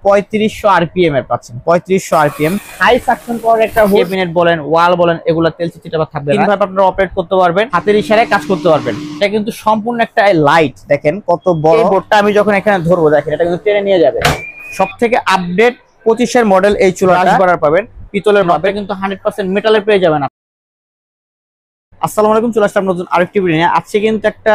3500 RPM এর পাচ্ছেন। 3500 RPM high suction পাওয়ার একটা ক্যাবিনেট বলেন, ওয়াল বলেন, এগুলা তেল চিটচিটা থাকবে না। তিনভাবে আপনারা অপারেট করতে পারবেন, হাতের ইশারায় কাজ করতে পারবেন। এটা কিন্তু সম্পূর্ণ একটা লাইট, দেখেন কত বড়। এই বোর্ডটা আমি যখন এখানে ধরবো, দেখেন এটা কিন্তু টেনে নিয়ে যাবে। সবথেকে আপডেট 25 এর মডেল এই চুলাটা বাড়ার পাবেন, পিতলের পাবেন, কিন্তু 100% মেটালের পেয়ে যাবেন। আসসালামু আলাইকুম, চলে আসলাম নতুন আরেকটি ভিডিও নিয়ে। আজকে কিন্তু একটা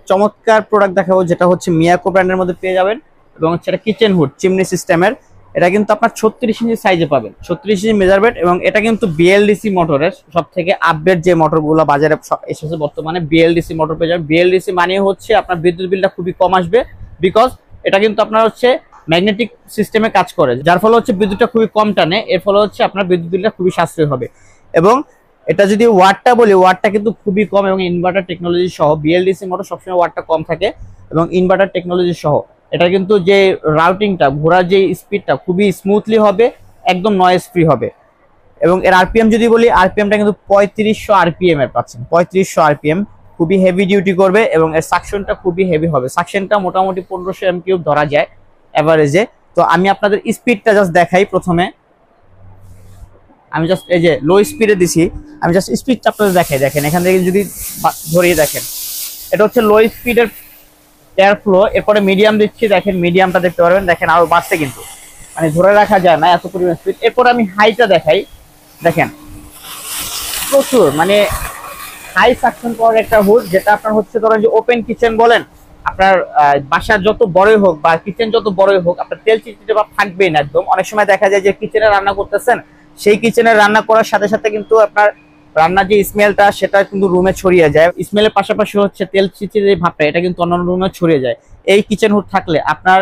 চমৎকার প্রোডাক্ট দেখাবো, যেটা হচ্ছে মিয়াকো ব্র্যান্ডের মধ্যে পেয়ে যাবেন, এবং হচ্ছে এটা কিচেন হুড চিমনি সিস্টেমের। এটা কিন্তু আপনার 36 ইঞ্চি সাইজে পাবেন, 36 ইঞ্চি মেজারমেন্ট, এবং এটা কিন্তু বিএলডিসি মোটরের সব থেকে আপডেট যে মোটরগুলো বাজারে এসেছে বর্তমানে, বিএলডিসি মোটর পেয়ে যাবেন। বিএলডিসি মানে হচ্ছে আপনার বিদ্যুৎ বিলটা খুবই কম আসবে, বিকজ এটা কিন্তু আপনার হচ্ছে ম্যাগনেটিক সিস্টেমে কাজ করে, যার ফলে হচ্ছে বিদ্যুৎটা খুবই কম টানে। এর ফলে হচ্ছে আপনার বিদ্যুৎ বিলটা খুবই সাশ্রয়ী হবে। এবং এটা যদি ওয়াটটা বলি, ওয়াটটা কিন্তু খুবই কম, এবং ইনভার্টার টেকনোলজি সহ। বিএলডিসি মোটর সবসময় ওয়াটটা কম থাকে, এবং ইনভার্টার টেকনোলজি সহ। এটা কিন্তু যে রাউটিংটা, ঘোরার যে স্পিডটা খুবই স্মুথলি হবে, একদম নয়েজ ফ্রি হবে। এবং এর আরপিএম যদি বলি, আরপিএমটা কিন্তু 3500 আরপিএম এর পাচ্ছেন। 3500 আরপিএম খুবই হেভি ডিউটি করবে, এবং এর সাকশনটা খুবই হেভি হবে। সাকশনটা মোটামুটি 1500 এমকিউব ধরা যায় এভারেজে। তো আমি আপনাদের স্পিডটা জাস্ট দেখাই। প্রথমে আমি জাস্ট এই যে লো স্পিডে দিছি, আমি জাস্ট স্পিডটা আপনাদের দেখাই। দেখেন এখান থেকে যদি ধরিয়ে দেখেন, এটা হচ্ছে লো স্পিডের এয়ার ফ্লো। এরপরে মিডিয়াম দিচ্ছি, দেখেন মিডিয়ামটা দেখতে পারবেন, দেখেন আরো বাড়ছে, কিন্তু ধরে রাখা যায় না এত পরিমাণ স্পিড। এরপর আমি হাইটা দেখাই, দেখেন প্রচুর হাই সাকশন পাওয়ার একটা হুড, যেটা আপনার হচ্ছে ধরেন যে ওপেন কিচেন বলেন, আপনার বাসা যত বড়ই হোক বা কিচেন যত বড়ই হোক, আপনার তেল চিটচিটে ভাব থাকবেই না একদম। অনেক সময় দেখা যায় যে কিচেনে রান্না করতেছেন, সেই কিচেনে রান্না করার সাথে সাথে কিন্তু আপনার রান্নার যে স্মেলটা, সেটা কিন্তু রুমে ছড়িয়ে যায়। স্মেলের পাশাপাশি হচ্ছে তেল চিটচিটে যে ভাবটা, এটা কিন্তু অন্যান্য রুমে ছড়িয়ে যায়। এই কিচেন হুড থাকলে আপনার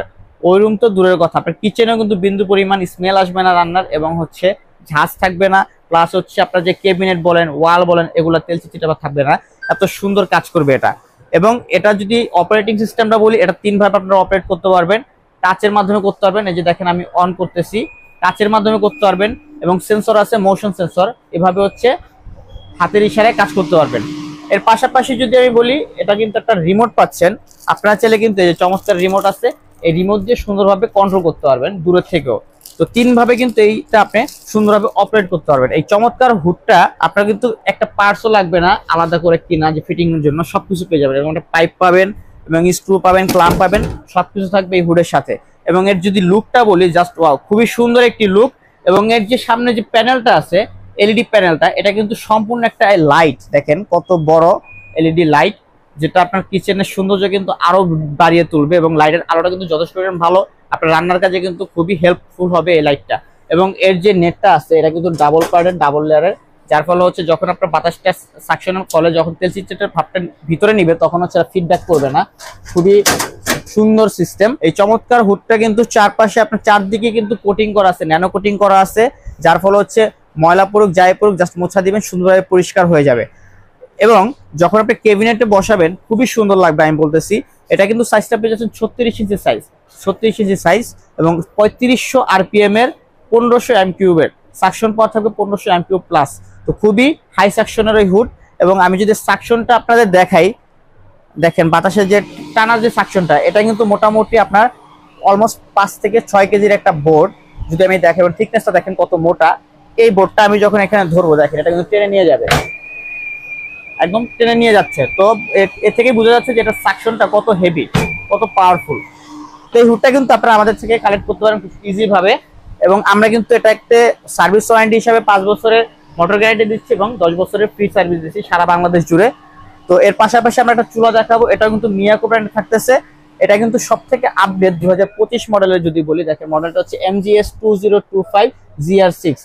ওই রুম তো দূরের কথা, আপনার কিচেনেও কিন্তু বিন্দু পরিমাণ স্মেল আসবে না রান্নার, এবং হচ্ছে ঝাঁজ থাকবে না। প্লাস হচ্ছে আপনার যে ক্যাবিনেট বলেন, ওয়াল বলেন, এগুলা তেল চিটচিটে ভাব থাকবে না। এত সুন্দর কাজ করবে এটা। এবং এটা যদি অপারেটিং সিস্টেমটা বলি, এটা 3 ভাবে আপনারা অপারেট করতে পারবেন। টাচের মাধ্যমে করতে পারবেন, এই যে দেখেন আমি অন করতেছি, টাচের মাধ্যমে করতে পারবেন, এবং সেন্সর আছে, মোশন সেন্সর, এভাবে হচ্ছে হাতের ইশারায় কাজ করতে পারবেন। এর পাশাপাশি যদি আমি বলি, এটা কিন্তু একটা রিমোট পাচ্ছেন। আপনারা চাইলে কিন্তু এই যে চমৎকার রিমোট আছে, এই রিমোট দিয়ে সুন্দরভাবে কন্ট্রোল করতে পারবেন দূরের থেকেও। তো 3 ভাবে কিন্তু এইটা আপনি সুন্দরভাবে অপারেট করতে পারবেন। এই চমৎকার হুডটা আপনার কিন্তু একটা পার্টসও লাগবে না আলাদা করে কিনা, যে ফিটিং এর জন্য সবকিছু পেয়ে যাবেন। এবং একটা পাইপ পাবেন, এবং স্ক্রু পাবেন, ক্লাম্প পাবেন, সবকিছু থাকবে এই হুডের সাথে। এবং এর যদি লুকটা বলি, জাস্ট ওয়াও, খুবই সুন্দর একটি লুক। এবং এর যে সামনে যে প্যানেলটা আছে, এলইডি প্যানেলটা, এটা কিন্তু সম্পূর্ণ একটা লাইট, দেখেন কত বড় এলইডি লাইট, যেটা আপনার কিচেনের সৌন্দর্য কিন্তু আরো বাড়িয়ে তুলবে। এবং লাইটের আলোটা কিন্তু যথেষ্ট ভালো, আপনার রান্নার কাজে কিন্তু খুবই হেল্পফুল হবে এই লাইটটা। এবং এর যে নেটটা আছে, এটা কিন্তু ডাবল পার্টের, ডাবল লেয়ারের, যার ফলে হচ্ছে যখন আপনার বাতাসটা সাকশনের ফলে যখন তেল চিটচিটের ভাবটা ভিতরে নিবে, তখন হচ্ছে ফিডব্যাক করবে না। খুবই সুন্দর সিস্টেম। এই চমৎকার হুডটা কিন্তু চারপাশে আপনার চারদিকে কিন্তু কোটিং করা আছে, ন্যানো কোটিং করা আছে, যার ফলে হচ্ছে ময়লা পড়ুক যাই পড়ুক, জাস্ট মোছা দিবেন, সুন্দরভাবে পরিষ্কার হয়ে যাবে। এবং যখন আপনি ক্যাবিনেটে বসাবেন, খুবই সুন্দর লাগবে, আমি বলতেছি। এটা কিন্তু সাইজটা পেয়ে যাচ্ছেন 36 ইঞ্চি সাইজ, 36 ইঞ্চি সাইজ, এবং 3500 আরপিএম এর 1500 এমকিউবের সাকশন পাওয়ার থাকবে, 1500 এমকিউব প্লাস। তো খুবই হাই সাকশনের ওই হুড। এবং আমি যদি সাকশনটা আপনাদের দেখাই, দেখেন বাতাসের যে টানার যে সাকশনটা, এটা কিন্তু মোটামুটি আপনার অলমোস্ট 5 থেকে 6 কেজির একটা বোর্ড। যদি আমি দেখাই, থিকনেসটা দেখেন কত মোটা। এই বোর্ডটা আমি যখন এখানে ধরবো, দেখেন এটা কিন্তু টেনে নিয়ে যাবে, একদম টেনে নিয়ে যাচ্ছে। তো এর থেকে বোঝা যাচ্ছে যে এটা সাকশনটা কত হেভি, কত পাওয়ারফুল। তো এই হুডটা কিন্তু আপনারা আমাদের থেকে কালেক্ট করতে পারেন খুব ইজি ভাবে। এবং আমরা কিন্তু এটা একটা সার্ভিস ওয়ারেন্টি হিসাবে 5 বছরের মোটর গ্যারান্টি দিচ্ছি, এবং 10 বছরের ফ্রি সার্ভিস দিচ্ছি সারা বাংলাদেশ জুড়ে। তো এর পাশাপাশি আমরা একটা চুলা দেখাবো, এটা কিন্তু মিয়াকো ব্র্যান্ড থাকতেছে। এটা কিন্তু সব থেকে আপডেট 2025 মডেলের যদি বলি, দেখেন মডেলটা হচ্ছে MGS 2025 GR6,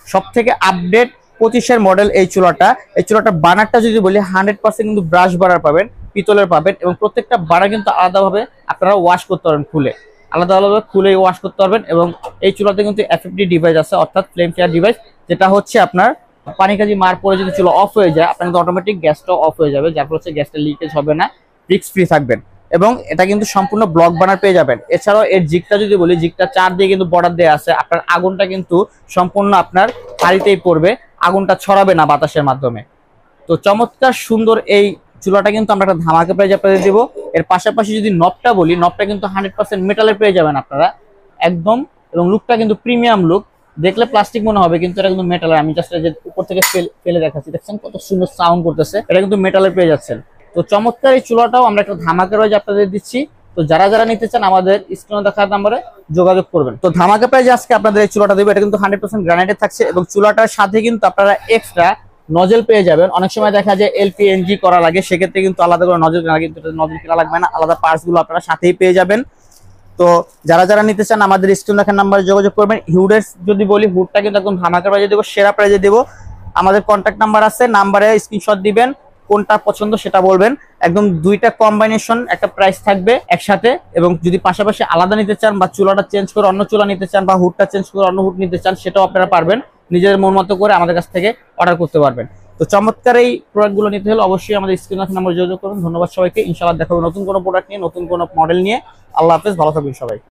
সব থেকে আপডেট 25 এর মডেল এই চুলাটা। এই চুলাটার বার্নারটা যদি বলি, 100% কিন্তু ব্রাশ বার্নার পাবেন, পিতলের পাবেন, এবং প্রত্যেকটা বার্নার কিন্তু আলাদাভাবে আপনারা ওয়াশ করতে পারবেন, খুলে আলাদাভাবে খুলে ওয়াশ করতে পারবেন। এবং এই চুলাতে কিন্তু FFD ডিভাইস আছে, অর্থাৎ ফ্লেম ফেয়ার ডিভাইস, যেটা হচ্ছে আপনার পানি কাজি মার পরে যদি চুলা অফ হয়ে যায়, আপনার কিন্তু অটোমেটিক গ্যাসটা অফ হয়ে যাবে, যার ফলে হচ্ছে গ্যাসটা লিকেজ হবে না, রিস্ক ফ্রি থাকবেন। এবং এটা কিন্তু সম্পূর্ণ ব্লক বার্নার পেয়ে যাবেন। এছাড়াও এর জিগটা যদি বলি, জিগটা 4 দিয়ে কিন্তু বর্ডার দেওয়া আছে। আপনার আগুনটা কিন্তু সম্পূর্ণ আপনার হাড়িতেই পড়বে, আগুনটা ছড়াবে না বাতাসের মাধ্যমে। তো চমৎকার সুন্দর এই চুলাটা কিন্তু আমরা একটা ধামাকা প্রাইজে আপনাদের দেবো। এর পাশাপাশি যদি নবটা বলি, নবটা কিন্তু 100% মেটালের পেয়ে যাবেন আপনারা, একদম এবং লুকটা কিন্তু প্রিমিয়াম লুক। দেখলে প্লাস্টিক মনে হবে কিন্তু এটা কিন্তু মেটালের। আমি জাস্ট যে উপর থেকে ফেলে দেখাচ্ছি, দেখছেন কত সুন্দর সাউন্ড করতেছে, এটা কিন্তু মেটালের পেয়ে যাচ্ছেন। তো চমৎকার এই চুলাটাও আমরা একটা ধামাকা রয়েছে আপনাদের দিচ্ছি। তো যারা যারা নিতে চান আমাদের স্ক্রিনে দেখার নাম্বারে যোগাযোগ করবেন। তো ধামাকা প্রাইজে আজকে আপনাদের এই চুলাটা দেবো, এটা কিন্তু 100% গ্রানাইটেড থাকছে এবং চুলাটার সাথে কিন্তু আপনারা এক্সট্রা নজল পেয়ে যাবেন। অনেক সময় দেখা যায় এলপিএনজি করা লাগে, সেক্ষেত্রে কিন্তু আলাদা করে নজল কেনা লাগে, কিন্তু নজল কেনা লাগবে না, আলাদা পার্টস গুলো আপনারা সাথেই পেয়ে যাবেন। তো যারা যারা নিতে চান আমাদের স্ক্রিনে দেখার নাম্বারে যোগাযোগ করবেন। হুডের যদি বলি, হুডটা কিন্তু একদম ধামাকা প্রাইজে দেবো, সেরা প্রাইজে দেবো। আমাদের কন্ট্যাক্ট নাম্বার আছে, নাম্বারে স্ক্রিনশট দিবেন, কোনটা পছন্দ সেটা বলবেন। একদম দুইটা কম্বাইনেশন একটা প্রাইস থাকবে একসাথে। এবং যদি পাশাপাশি আলাদা নিতে চান বা চুলাটা চেঞ্জ করে অন্য চুলা নিতে চান বা হুডটা চেঞ্জ করে অন্য হুড নিতে চান, সেটাও আপনারা পারবেন, নিজেদের মন মতো করে আমাদের কাছ থেকে অর্ডার করতে পারবেন। তো চমৎকার এই প্রোডাক্টগুলো নিতে হলে অবশ্যই আমাদের স্ক্রিনে নাম্বার যোগাযোগ করুন। ধন্যবাদ সবাইকে, ইনশাআল্লাহ দেখাবো নতুন কোনো প্রোডাক্ট নিয়ে, নতুন কোনো মডেল নিয়ে। আল্লাহ হাফেজ, ভালো থাকবেন সবাই।